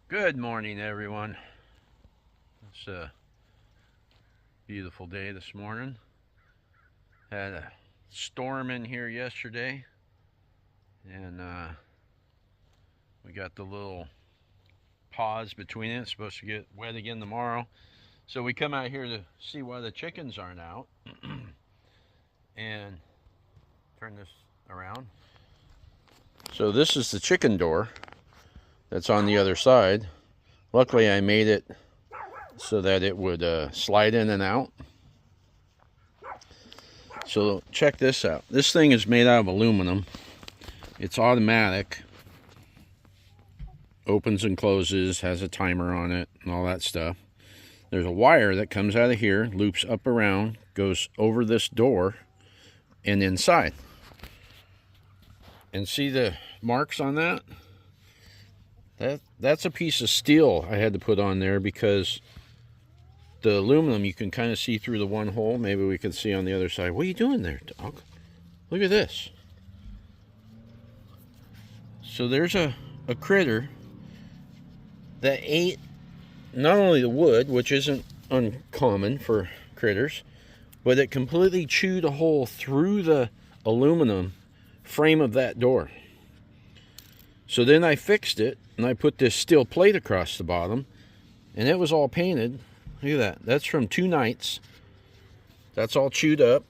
Good morning, everyone. It's a beautiful day this morning. Had a storm in here yesterday, and we got the little pause between it. It's supposed to get wet again tomorrow. So we come out here to see why the chickens aren't out. And turn this around. So this is the chicken door that's on the other side. Luckily I made it so that it would slide in and out. So check this out. This thing is made out of aluminum. It's automatic. Opens and closes, has a timer on it and all that stuff. There's a wire that comes out of here, loops up around, goes over this door and inside. And see the marks on that? That's a piece of steel I had to put on there because the aluminum, you can kind of see through the one hole. Maybe we can see on the other side. What are you doing there, dog? Look at this. So there's a critter that ate not only the wood, which isn't uncommon for critters, but it completely chewed a hole through the aluminum frame of that door. So then I fixed it, and I put this steel plate across the bottom, and it was all painted. Look at that. That's from 2 nights. That's all chewed up.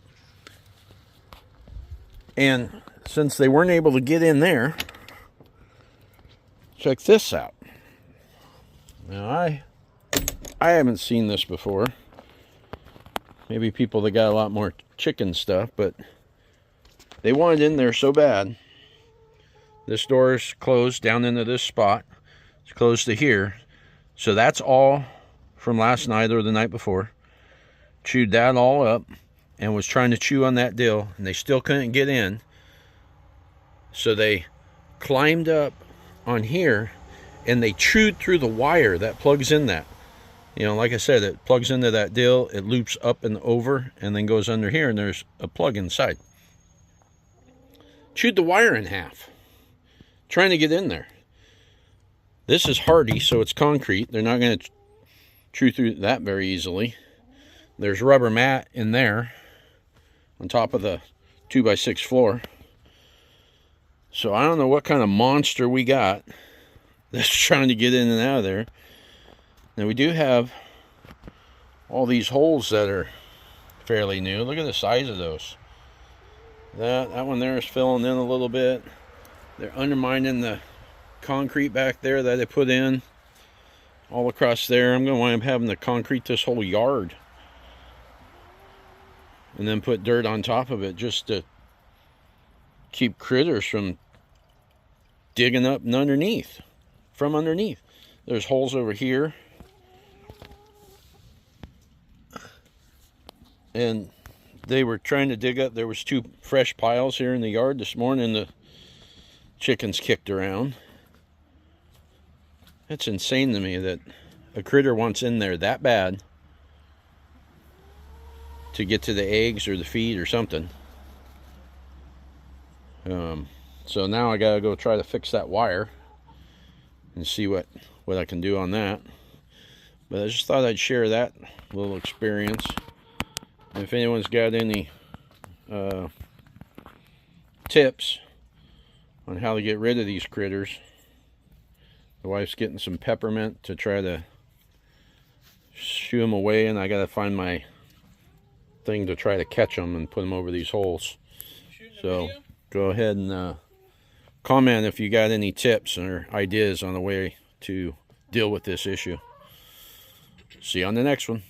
And since they weren't able to get in there, check this out. Now I haven't seen this before. Maybe people that got a lot more chicken stuff, but they wanted in there so bad. This door is closed down into this spot. It's closed to here. So that's all from last night or the night before. Chewed that all up and was trying to chew on that deal, and they still couldn't get in. So they climbed up on here and they chewed through the wire that plugs in that. You know, like I said, it plugs into that deal, it loops up and over and then goes under here, and there's a plug inside. Chewed the wire in half, trying to get in there. This is hardy, so it's concrete. They're not going to chew through that very easily. There's rubber mat in there on top of the 2x6 floor. So I don't know what kind of monster we got that's trying to get in and out of there. Now we do have all these holes that are fairly new. Look at the size of those. That one there is filling in a little bit. They're undermining the concrete back there that they put in all across there. I'm going to wind up having to concrete this whole yard and then put dirt on top of it just to keep critters from digging up and underneath. From underneath. There's holes over here. And they were trying to dig up. There was 2 fresh piles here in the yard this morning. The chickens kicked around. It's insane to me that a critter wants in there that bad to get to the eggs or the feed or something. So now I gotta go try to fix that wire and see what I can do on that. But I just thought I'd share that little experience. If anyone's got any tips on how to get rid of these critters. The wife's getting some peppermint to try to shoo them away, and I gotta find my thing to try to catch them and put them over these holes. So go ahead and comment if you got any tips or ideas on the way to deal with this issue. See you on the next one.